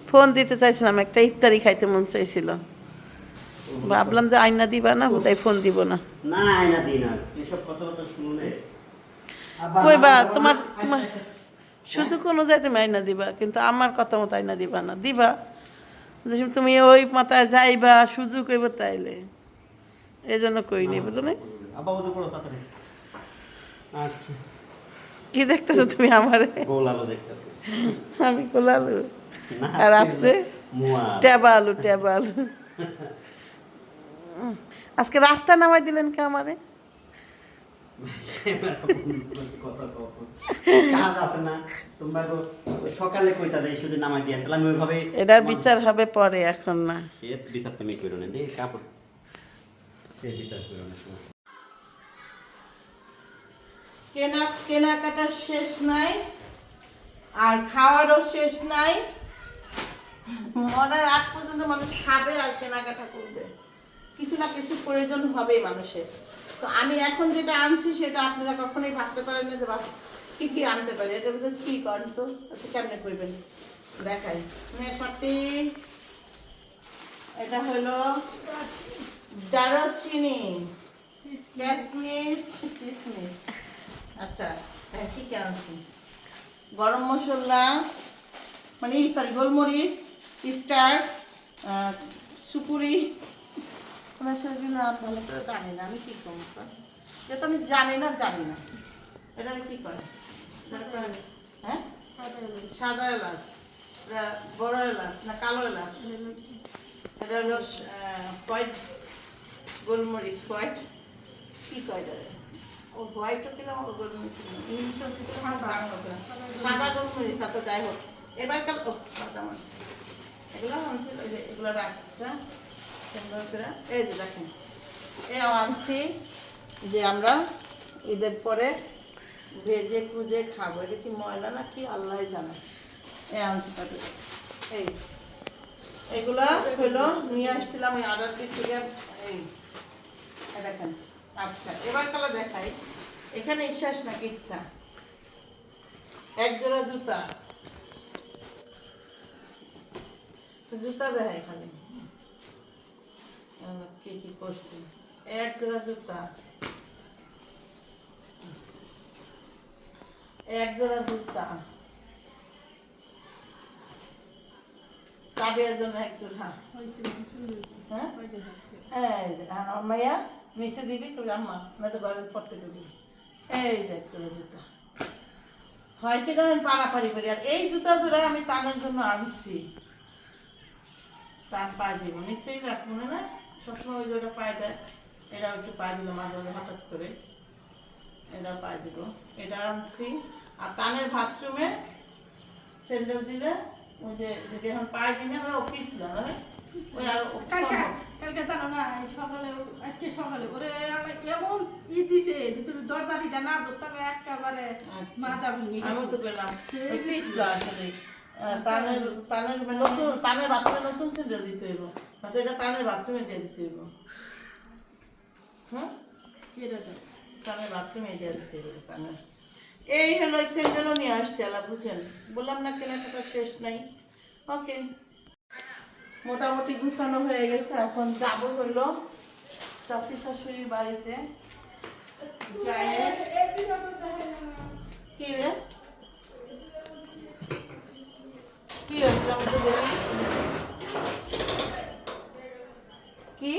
Phone দিতে চাইছিলাম, একটা ইফতারি খাইতে মন চাইছিল, ভাবলাম যে আয়না দিবা না, তাই ফোন দিব না। কইবা তোমার তোমার সুযোগ অনুযায়ী তুমি আয়না দিবা, কিন্তু আমার কথা মতো আয়না দিবা না। দিবা তুমি ওই মাথায় যাইবা সুযোগ হইব তাইলে, এই জন্য কই নি, বুঝো না? কি দেখতেছো তুমি আমারে? আমি গোলালু আর আপনি ট্যাবা আলু, ট্যাবা আলু। আজকে রাস্তা নামাই দিলেন কে আমারে? সকালে কইতা দেই শুধু নামাই দিয়েন, তাহলে আমি ওইভাবে এটার বিচার হবে পরে, এখন না। বিচার তুমি করো না, দেই কাপড় বিচার করো না। কেনাকাটার শেষ নাই, আর খাওয়ারও শেষ নাই। মরার আগ পর্যন্ত মানুষ খাবে আর কেনাকাটা করবে, কিছু না কিছু প্রয়োজন হবেই মানুষের। তো আমি এখন যেটা আনছি সেটা আপনারা কখনোই ভাবতে পারেন না যে কি কি আনতে পারে। এটার ভিতরে কি করেন তো, আচ্ছা কেমনে করবেন দেখাই। সাথে এটা হলো দারুচিনি, কিশমিশ, কিশমিশ। আচ্ছা কি কি আনছি? গরম মশলা, মানে সরি গোলমরিচ, স্টার, সুপুরি। নাম ভালো করে জানি না, আমি কি করবো, যেটা আমি জানি না। এটা কি করে? হ্যাঁ, সাদা এলাচ, বড় এলাচ না কালো এলাচ? এটা হলো হোয়াইট গোলমরিচ, হোয়াইট কি কয় ও হোয়াইটও পেলাম, ও গোলমরিচ সাদা গোলমরিচ। আচ্ছা যাই হোক, এবার কাল সাদা মাছ এগুলো আনছিল, এগুলো রাখটা সুন্দর করে। এই যে দেখেন, আনছি যে আমরা ঈদের পরে ভেজে খুঁজে খাবো। এটা কি ময়লা না কি আল্লাহ জানে। আনছি তাদের এগুলা হলো নিয়ে আসছিলাম ওই অর্ডার থেকে। এই দেখেন। আচ্ছা এবার কালা দেখাই, এখানে বিশ্বাস নাকি ইচ্ছা। এক জোড়া জুতা, জুতা দেখাই খালি কি কি করছি। এক জোড়া জুতা, এক জোড়া জুতা, কাবিয়ার জন্য এক জোড়া। হ্যাঁ মাইয়া নিচে দিবি তুই আম্মা, না তো ঘরে পড়তে দিবি। এই যে এক জোড়া জুতা হয় কি জানেন, পাড়াপাড়ি করি। আর এই জুতা জোড়া আমি তানের জন্য আনছি, তার পায়ে দিব, নিচেই রাখবো না, সবসময় ওই জোড়া পায়ে দেয়। এটা একটু পায়ে দিল মাঝে মাঝে হঠাৎ করে, এটা পায়ে দিব। এটা আনছি। আর তানের বাথরুমে স্যান্ডেল দিলে ওই যে এখন পায়ে দিনে ওরা পিছলাম, ওই আর কালকে জানো না সকালে, আজকে সকালে ওরে এমন ই দিছে যে তুমি দরদারিটা না ধরতাম একেবারে মাথা ভেঙে। আমি তো পেলাম ওই পিছলা আসলে তানের নতুন, তানের বাথরুমে নতুন স্যান্ডেল দিতে হইব, হয়তো এটা তানের বাথরুমে দিয়ে দিতে হইব। হ্যাঁ তানের বাথরুমে দিয়ে দিতে হইব তানের। এই হলো স্যান্ডেলও নিয়ে আসছে আলা, বুঝছেন? বললাম না কেনাকাটা শেষ নাই। ওকে, মোটামুটি গুছানো হয়ে গেছে। এখন যাবো হইলো চাচি শাশুড়ির বাড়িতে। কি রে কি হচ্ছে আমি তো দেখি কি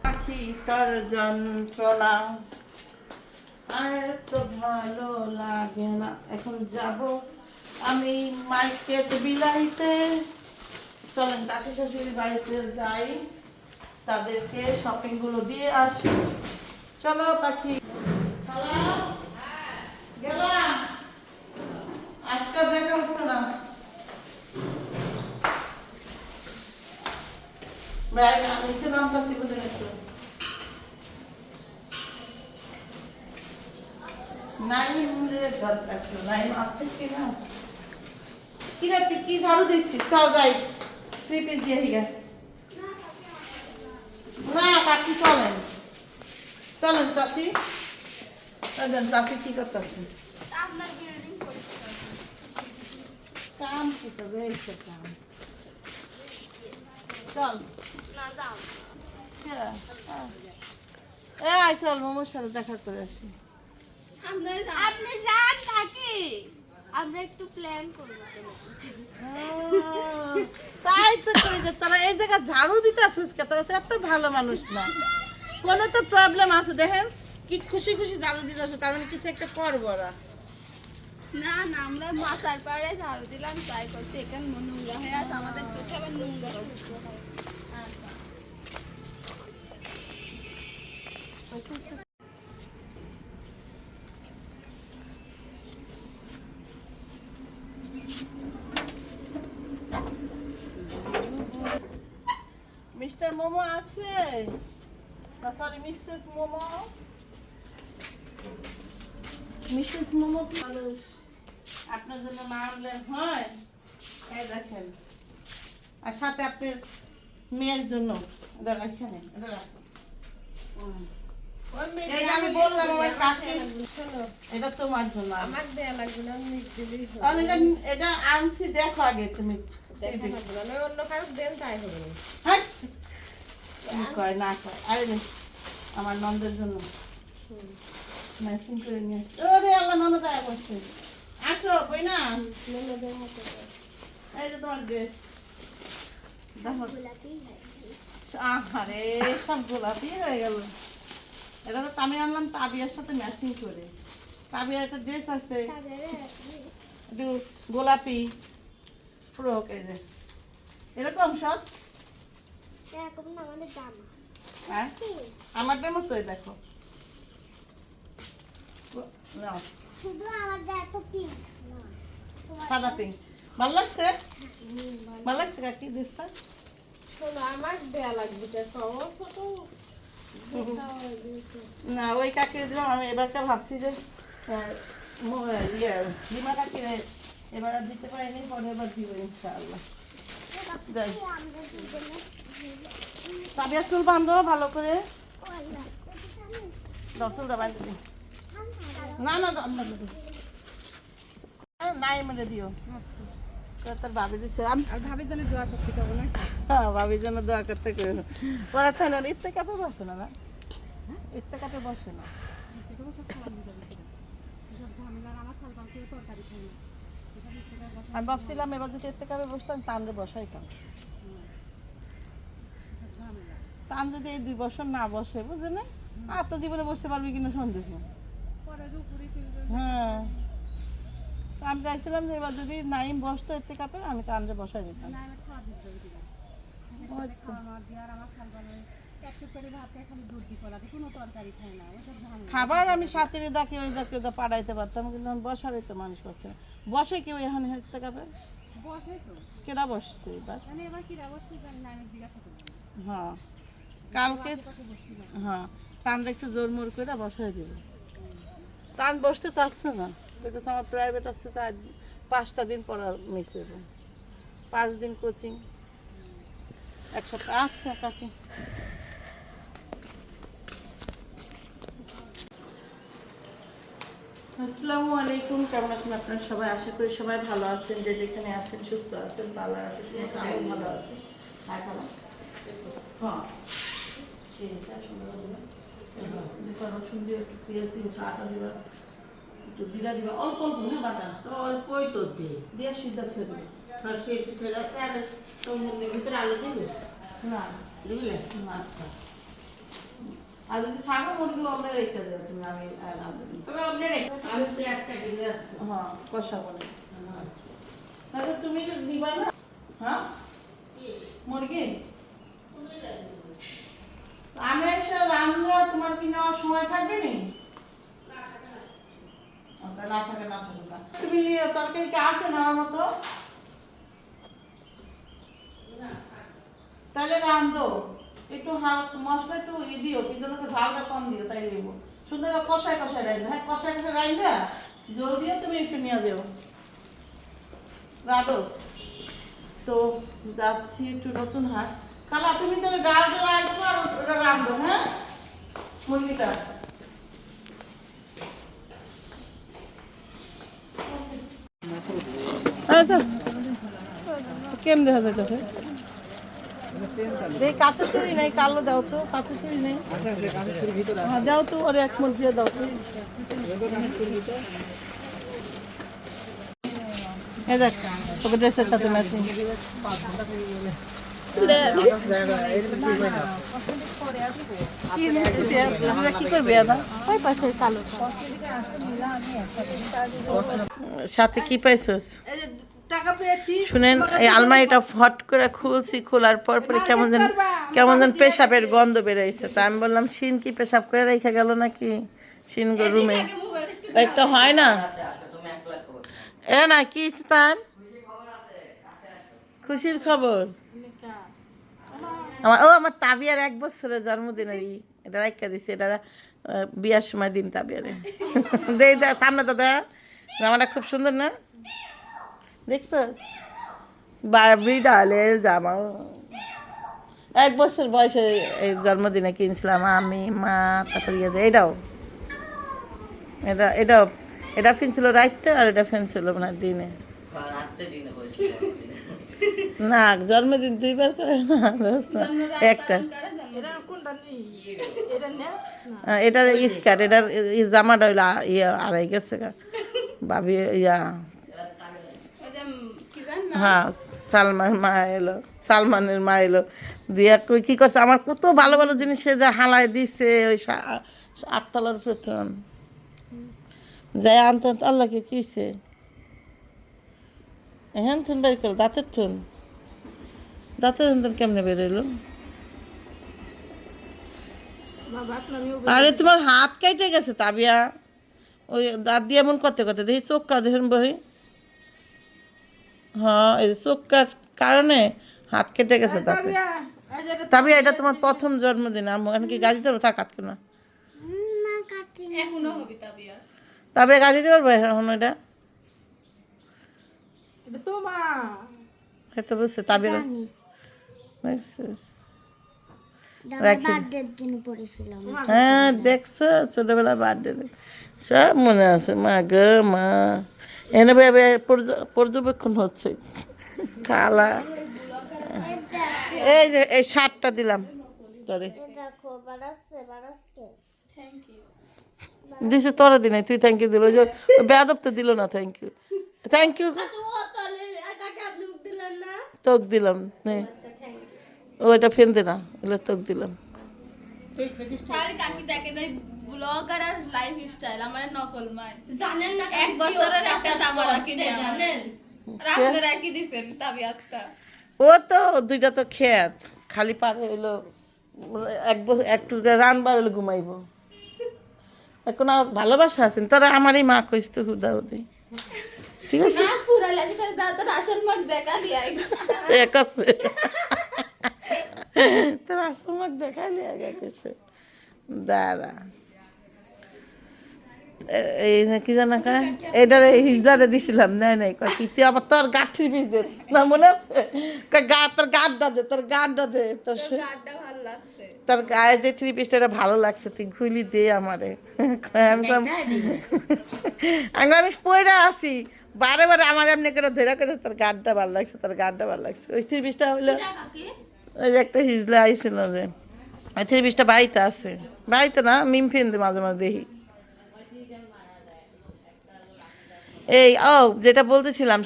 পাখি তার যন্ত্রণা আর তো ভালো লাগে না। এখন যাব আমি মার্কেট বিলাইতে। চলেন চাচি শাশুড়ির বাড়িতে যাই, তাদেরকে শপিং গুলো দিয়ে আসি। চলো পাখি, গেলাম। আজকাল দেখা হচ্ছে না, নিচে নামতাছি বুঝে গেছো। নাইম রে ঘর রাখলো, নাইম আসছে কিনা? কি রে তুই কি ঝাড়ু দিচ্ছিস? চল যাই, 3 পিস দিয়ে হিগে। না কাকি চলেন, চলেন চাচি চাষি কি করতেছে? আপনার বিল্ডিং পরিষ্কার কাম কি করবে? এই তো কাম। চল না যাও চল মোমোর সাথে দেখা করে আসি। আপনি যান নাকি আমরা একটু প্ল্যান করব তাই তো কই যে তোরা এই জায়গা ঝাড়ু দিতে আসিস কে? তোরা তো এত ভালো মানুষ না, কোনো তো প্রবলেম আছে দেখেন কি খুশি খুশি ঝাড়ু দিতে আসে, তার মানে কিছু একটা করবো ওরা। না না আমরা মাথার পাড়ে ঝাড়ু দিলাম তাই করতে এখানে নোংরা হয়ে আছে আমাদের চোখে আবার নোংরা মিস্টার মোমো আছে না? Sorry Mrs momo. Mrs momo মানুষ আপনার জন্য না আনলে হয়? এই দেখেন, আর সাথে আপনার মেয়ের জন্য এটা রাখেন, এটা রাখো। এই যে আমি বললাম আমার কাছে, এটা তোমার জন্য। আমার দেয়া লাগবে না, নিজ দিলেই হবে। তাহলে এটা আনছি, দেখো আগে তুমি। দেখা লাগবে না, নয় অন্য কারো দেন তাই হবে না। হ্যাঁ কি কয় না কয়, আরে রে, আমার নন্দের জন্য ম্যাচিং করে নিয়ে আসছি। ওরে আল্লাহ, ননদ আয়া বসছে। আসো বই না, এই যে তোমার ড্রেস দেখো। আরে সব গোলাপি হয়ে গেল। এটা তো আমি আনলাম তাবিয়ার সাথে ম্যাচিং করে। তাবিয়ার একটা ড্রেস আছে একটু গোলাপি ফ্রক, এই যে এরকম সব। এরকম না আমাদের জামা হ্যাঁ আমারটার মতোই দেখো। নাও, শুধু আমাদের এত পিঙ্ক না সাদা পিঙ্ক। ভালো লাগছে? ভালো লাগছে কাকি ড্রেসটা? শোনো, আমার দেয়া লাগবে টা ছোট না ওই কাকি দিলাম। আমি এবারটা ভাবছি যে লিমা কাকি এবার আর দিতে পারিনি, পরে এবার দিব ইনশাআল্লাহ। যাই, তাবিয়া চুল বাঁধো ভালো করে। চুলটা বাঁধি দিই। না না আপনার নাই মেরে দিও, তোর ভাবি দিচ্ছে। আর ভাবির জন্য দোয়া করতে হবে না। হ্যাঁ ভাবির জন্য দোয়া করতে করো। ওরা তাহলে ইত্তে কাপে বসে না, না ইত্তে কাপে বসে না। আমি ভাবছিলাম এবার যদি ইত্তে কাপে বসতাম তানরে বসাইতাম। তান যদি এই 2 বছর না বসে, বুঝে না আর তো জীবনে বসতে পারবি কিনা সন্দেহ। হ্যাঁ, আমি চাইছিলাম যে এবার যদি নাইম বসতো ইত্তে কাপে, আমি তানরে বসাই দিতাম। খাবার আমি সাথে দাকি ওই দাকি ওটা পাঠাইতে পারতাম, কিন্তু আমি বসারই তো মানুষ বসে না। বসে কেউ এখন হেঁটতে কাপে? কেডা বসছে এবার? হ্যাঁ কালকে, হ্যাঁ টানটা একটু জোর মোর করে বসাই দেবে। টান বসতে চাচ্ছে না, বলতেছে আমার প্রাইভেট আছে 5টা দিন পড়া মিস হবে, 5 দিন কোচিং, 1 সপ্তাহ। আচ্ছা কাকি, আসসালামু আলাইকুম। কেমন আছেন আপনারা সবাই? আশা করি সবাই ভালো আছেন, যে যেখানে আছেন সুস্থ আছেন। ভালো আছেন, আমি ভালো আছি। হ্যাঁ ভালো, হ্যাঁ সেটা সুন্দর রসুন দিয়ে একটু পেঁয়াজ দিয়ে একটু আটা দিবা, একটু জিরা দিবা, অল্প অল্প না বাটা, তো অল্পই তো দিয়ে সিদ্ধ খেয়ে দেবে। সে একটু খেয়ে যাচ্ছে আর তোর মুরগির ভিতরে আলু দিবে না বুঝলে আচ্ছা, আর যদি থাকো মুরগি অন্য রেখে দেবে তুমি, আমি তবে আপনি আমি তো একটা কিনে আসছি হ্যাঁ কষা বলে। তাহলে তুমি দিবা না? হ্যাঁ মুরগি আমি এসে রান্না, তোমার কি নেওয়ার সময় থাকবে নি? না থাকে না থাকে না। তুমি তরকারি কি আছে নেওয়ার মতো? তাহলে রান্ধো একটু মশলা একটু দিও, কিন্তু ঝালটা কম দিও, তাই দেবো। সুন্দর কষায় কষায় রাখবে। হ্যাঁ কষায় কষায় রাখবে, জল দিয়ে তুমি একটু নিয়ে যাও রাধো। তো যাচ্ছি একটু নতুন হাট। খালা তুমি তাহলে ডালটা রাখবো আর ওটা রাঁধবো। হ্যাঁ মুরগিটা তো কেম দেখা যাইতেছে এই কাঁচের তৈরি নাই, কালো দাও তো, কাঁচের তৈরি নেই। হ্যাঁ দাও তো, ওর এক মুঠ দিয়ে দাও তো। এই দেখ তোকে ড্রেসের সাথে ম্যাচিং। কি করবি দাদা? ওই পাশে কালো সাথে কি পাইছস? এই যে টাকা পেয়েছি শুনেন, এই আলমারিটা ফট করে খুলছি, খোলার পর পরে কেমন যেন পেশাবের গন্ধ বেরোইছে। তা আমি বললাম শিন কি পেশাব করে রেখে গেল নাকি শিন গো রুমে? একটা হয় না এ না কি তার খুশির খবর? আমার তাবিয়ার 1 বছরের জন্মদিনের এটা রাখা দিছে, এটা বিয়ার সময় দিন তাবিয়ারে। সামনে দাদা জামাটা খুব সুন্দর না, দেখছো? বারবি ডালের জামা 1 বছর বয়সে এই জন্মদিনে কিনছিলাম আমি, মা, তারপর এটাও এটা ফিনছিল রাইতে, আর এটা ফিনছিল না দিনে। না জন্মদিন 2বার করে না, একটা। এটা কোনটা নেই এটা না এটার স্কার্ট, এটার জামাটা হইলো আড়াই গেছে ভাবি হ্যাঁ সালমানের মা এলো দিয়া কি করছে, আমার কত ভালো ভালো জিনিস সে যা হালায় দিছে ওই 8 তলার প্রথম যাই আনতে আল্লাহকে কিছে হ্যান থুন বাড়ি করো, দাঁতের থুন কেমনে বেরোলো? আরে তোমার হাত কেটে গেছে তাবিয়া, ওই দাঁত দিয়ে এমন করতে করতে দেখি চোখ কা দেখেন বহি। হ্যাঁ এই চোখকার কারণে হাত কেটে গেছে দাঁতে। তাবিয়া এটা তোমার প্রথম জন্মদিন, আমি কি গাড়ি দেবো? থাক কাটকে না, তাবিয়া গাড়ি দিতে পারবো এখন? এটা তো বুঝছে তাবিয়া রাখি। হ্যাঁ দেখছো ছোটবেলা বার্থডে সব মনে আছে। মা গো মা, এনে ভাবে পর্যবেক্ষণ হচ্ছে খালা। এই যে এই শার্টটা দিলাম তোরে, দিছে তোরা দিনে, তুই থ্যাংক ইউ দিল, বেয়াদব তো দিল না থ্যাংক ইউ। তোক দিলাম ওইটা ফেনতে না, এগুলো তোক দিলাম। কাকি দেখেন ওই ব্লগার আর লাইফস্টাইল আমার নকল মার জানেন না 1 বছরের একটা জামা রাখি জানেন রাখতে রাখি দিবেন তাবিয়াতটা। ও তো দুইটা তো খেত খালি পার হইলো, একটু রানবার হলে ঘুমাইবো। এখন ভালোবাসা আছেন তোরা, আমারই মা কইস তো হুদা হুদি, ঠিক আছে না পুরা লাজি কাজ দাদা আসল মুখ দেখা দিয়াই এক আছে তোর আসল মুখ দেখালি আগে কইছে দাঁড়া। এই কি জানা কা এটার হিজলারে দিছিলাম, নাই কি তুই আবার তোর গাঠি পিস দে না, মনে আছে? তোর গাড্ডা দে, তোর গাড্ডা দে, তোর গাড্ডা ভালো লাগছে, তোর গায়ে যে 3 পিসটা ভালো লাগছে, তুই ঘুলি দে আমারে। আমি পয়রা আসি বারে বারে আমার এমনি করে ধরে করে তোর গাড্ডা ভালো লাগছে, তোর গাড্ডা ভালো লাগছে। ওই 3 পিসটা হইলো ওই যে একটা হিজলা আইছিল যে, ওই 3 পিসটা বাড়িতে আছে, বাড়িতে না মিম ফেনতে মাঝে মাঝে দেখি। এই যেটা বলতেছিলাম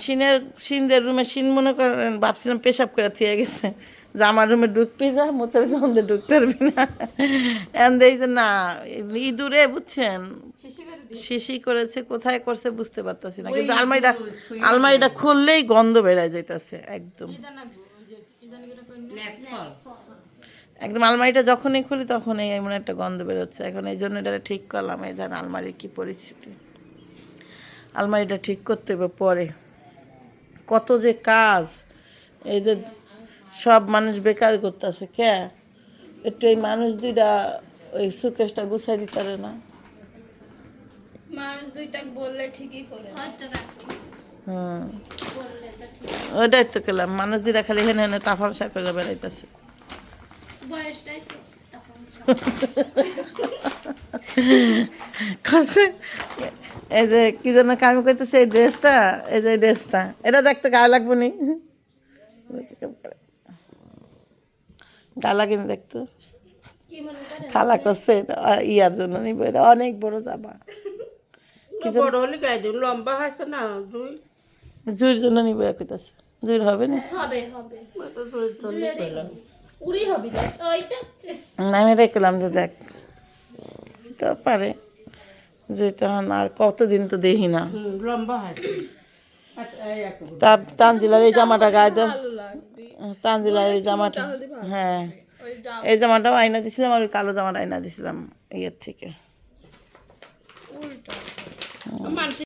সিনদের রুমে সিন মনে করেন ভাবছিলাম পেশাব করে থিয়ে গেছে যে আমার রুমে ঢুকবি যা মোতের গন্ধে ঢুকতে পারবি না। এই যে না ইঁদুরে বুঝছেন শিশি করেছে, কোথায় করছে বুঝতে পারতেছি না, কিন্তু আলমারিটা খুললেই গন্ধ বেড়ায় যাইতেছে একদম একদম। আলমারিটা যখনই খুলি তখনই এমন একটা গন্ধ বেরোচ্ছে। এখন এই জন্য এটা ঠিক করলাম। এই ধরেন আলমারির কি পরিস্থিতি, আলমারিটা ঠিক করতে হবে পরে, কত যে কাজ। এই যে সব মানুষ বেকার করতেছে কে, একটু এই মানুষ দুইটা ওই সুকেশটা গুছাই দিতে পারে না? মানুষ দুইটা বললে ঠিকই করে ওইটাই তো গেলাম, মানুষ দুইটা খালি হেনে হেনে তাফালসা করে বেড়াইতেছে। এই যে কি যেন আমি কইতেছি এই ড্রেসটা, এই যে ড্রেসটা, এটা দেখতে গায়ে লাগবে নি? গায়ে লাগেনি দেখতো? খালা করছে এটা ইয়ার জন্য নিব, এটা অনেক বড় জামা। বড় হলে গায়ে দিন, লম্বা হয়েছে না জুই, জুইর জন্য নিব কইতাছে। জুইর হবে না? না, আমি রেখলাম যে দেখ তো পারে জুই, তখন আর কতদিন তো দেখি না। লম্বা হয়েছে। তানজিলার এই জামাটা গায়ে দেন, ভালো লাগবে তানজিলার এই জামাটা, হ্যাঁ ওই এই জামাটাও আইনা দিছিলাম, আর ওই কালো জামাটা আইনা দিছিলাম ইয়ের থেকে। উল্টা মানুষ